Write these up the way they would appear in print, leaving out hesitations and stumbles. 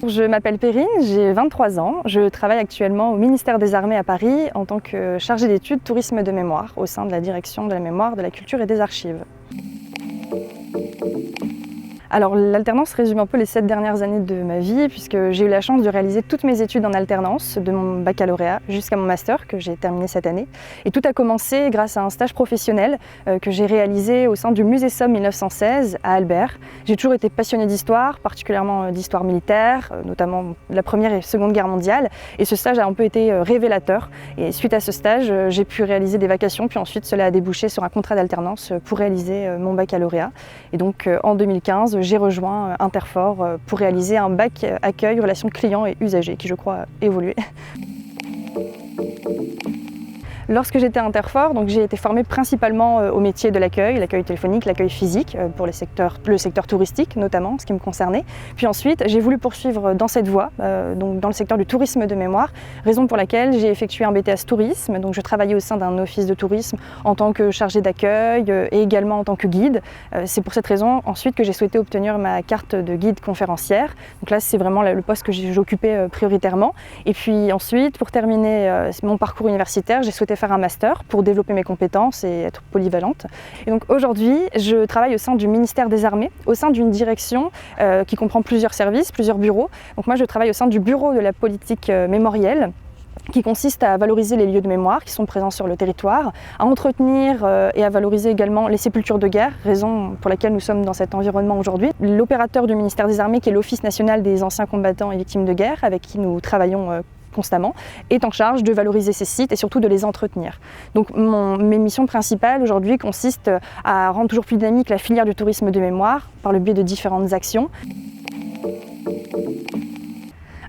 Je m'appelle Perrine, j'ai 23 ans. Je travaille actuellement au ministère des Armées à Paris en tant que chargée d'études tourisme de mémoire au sein de la direction de la mémoire, de la culture et des archives. Alors l'alternance résume un peu les 7 dernières années de ma vie puisque j'ai eu la chance de réaliser toutes mes études en alternance, de mon baccalauréat jusqu'à mon master que j'ai terminé cette année. Et tout a commencé grâce à un stage professionnel que j'ai réalisé au sein du Musée Somme 1916 à Albert. J'ai toujours été passionnée d'histoire, particulièrement d'histoire militaire, notamment la Première et Seconde Guerre mondiale. Et ce stage a un peu été révélateur. Et suite à ce stage, j'ai pu réaliser des vacations, puis ensuite cela a débouché sur un contrat d'alternance pour réaliser mon baccalauréat. Et donc en 2015, j'ai rejoint Interfor pour réaliser un bac accueil, relations clients et usagers qui, je crois, a évolué. Lorsque j'étais à Interfor, j'ai été formée principalement au métier de l'accueil téléphonique, l'accueil physique, pour le secteur touristique notamment, ce qui me concernait. Puis ensuite, j'ai voulu poursuivre dans cette voie, donc dans le secteur du tourisme de mémoire, raison pour laquelle j'ai effectué un BTS tourisme. Donc je travaillais au sein d'un office de tourisme en tant que chargée d'accueil et également en tant que guide. C'est pour cette raison ensuite que j'ai souhaité obtenir ma carte de guide conférencière. Donc là, c'est vraiment le poste que j'occupais prioritairement. Et puis ensuite, pour terminer mon parcours universitaire, j'ai souhaité faire un master pour développer mes compétences et être polyvalente. Et donc aujourd'hui, je travaille au sein du ministère des Armées, au sein d'une direction qui comprend plusieurs services, plusieurs bureaux. Donc moi, je travaille au sein du bureau de la politique mémorielle, qui consiste à valoriser les lieux de mémoire qui sont présents sur le territoire, à entretenir et à valoriser également les sépultures de guerre, raison pour laquelle nous sommes dans cet environnement aujourd'hui. L'opérateur du ministère des Armées, qui est l'Office national des anciens combattants et victimes de guerre, avec qui nous travaillons constamment, est en charge de valoriser ces sites et surtout de les entretenir. Donc mes missions principales aujourd'hui consistent à rendre toujours plus dynamique la filière du tourisme de mémoire par le biais de différentes actions.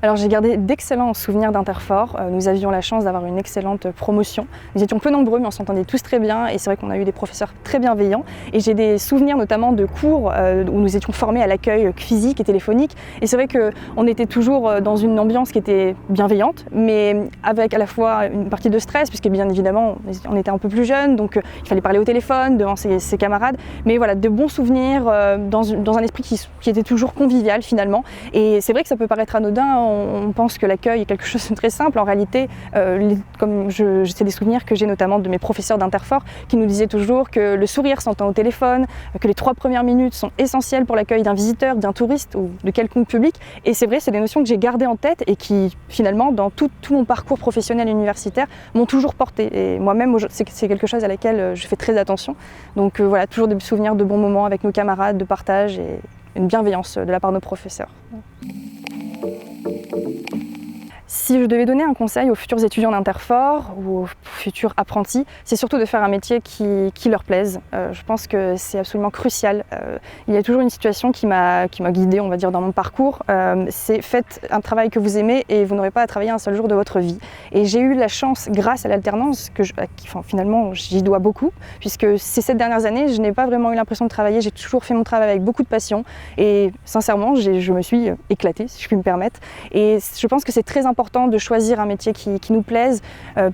Alors j'ai gardé d'excellents souvenirs d'Interfor. Nous avions la chance d'avoir une excellente promotion. Nous étions peu nombreux mais on s'entendait tous très bien et c'est vrai qu'on a eu des professeurs très bienveillants. Et j'ai des souvenirs notamment de cours où nous étions formés à l'accueil physique et téléphonique. Et c'est vrai qu'on était toujours dans une ambiance qui était bienveillante mais avec à la fois une partie de stress puisque bien évidemment on était un peu plus jeunes donc il fallait parler au téléphone devant ses camarades. Mais voilà, de bons souvenirs dans un esprit qui était toujours convivial finalement. Et c'est vrai que ça peut paraître anodin. On pense que l'accueil est quelque chose de très simple. En réalité, c'est des souvenirs que j'ai notamment de mes professeurs d'Interfor qui nous disaient toujours que le sourire s'entend au téléphone, que les 3 premières minutes sont essentielles pour l'accueil d'un visiteur, d'un touriste ou de quelconque public. Et c'est vrai, c'est des notions que j'ai gardées en tête et qui, finalement, dans tout mon parcours professionnel et universitaire, m'ont toujours porté. Et moi-même, c'est quelque chose à laquelle je fais très attention. Donc voilà, toujours des souvenirs de bons moments avec nos camarades, de partage et une bienveillance de la part de nos professeurs. Si je devais donner un conseil aux futurs étudiants d'Interfor ou aux futurs apprentis, c'est surtout de faire un métier qui leur plaise. Je pense que c'est absolument crucial. Il y a toujours une situation qui m'a guidée, on va dire, dans mon parcours. C'est faites un travail que vous aimez et vous n'aurez pas à travailler un seul jour de votre vie. Et j'ai eu la chance, grâce à l'alternance, finalement j'y dois beaucoup, puisque ces 7 dernières années, je n'ai pas vraiment eu l'impression de travailler. J'ai toujours fait mon travail avec beaucoup de passion et sincèrement, je me suis éclatée, si je puis me permettre. Et je pense que c'est très important de choisir un métier qui nous plaise.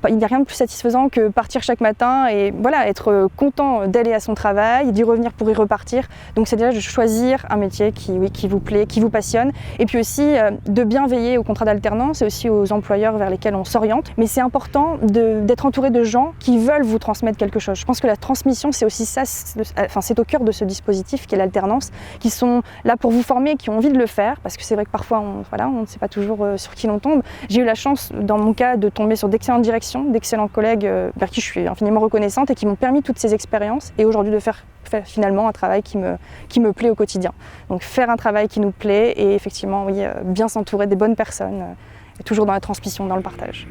Il n'y a rien de plus satisfaisant que partir chaque matin et voilà, être content d'aller à son travail, d'y revenir pour y repartir. Donc c'est déjà de choisir un métier qui vous plaît, qui vous passionne. Et puis aussi de bien veiller au contrat d'alternance et aussi aux employeurs vers lesquels on s'oriente. Mais c'est important d'être entouré de gens qui veulent vous transmettre quelque chose. Je pense que la transmission, c'est aussi ça, c'est au cœur de ce dispositif qui est l'alternance, qui sont là pour vous former, qui ont envie de le faire, parce que c'est vrai que parfois on ne sait pas toujours sur qui l'on tombe. J'ai eu la chance, dans mon cas, de tomber sur d'excellentes directions, d'excellents collègues vers qui je suis infiniment reconnaissante et qui m'ont permis toutes ces expériences et aujourd'hui de faire finalement un travail qui me plaît au quotidien. Donc faire un travail qui nous plaît et effectivement, oui, bien s'entourer des bonnes personnes, et toujours dans la transmission, dans le partage.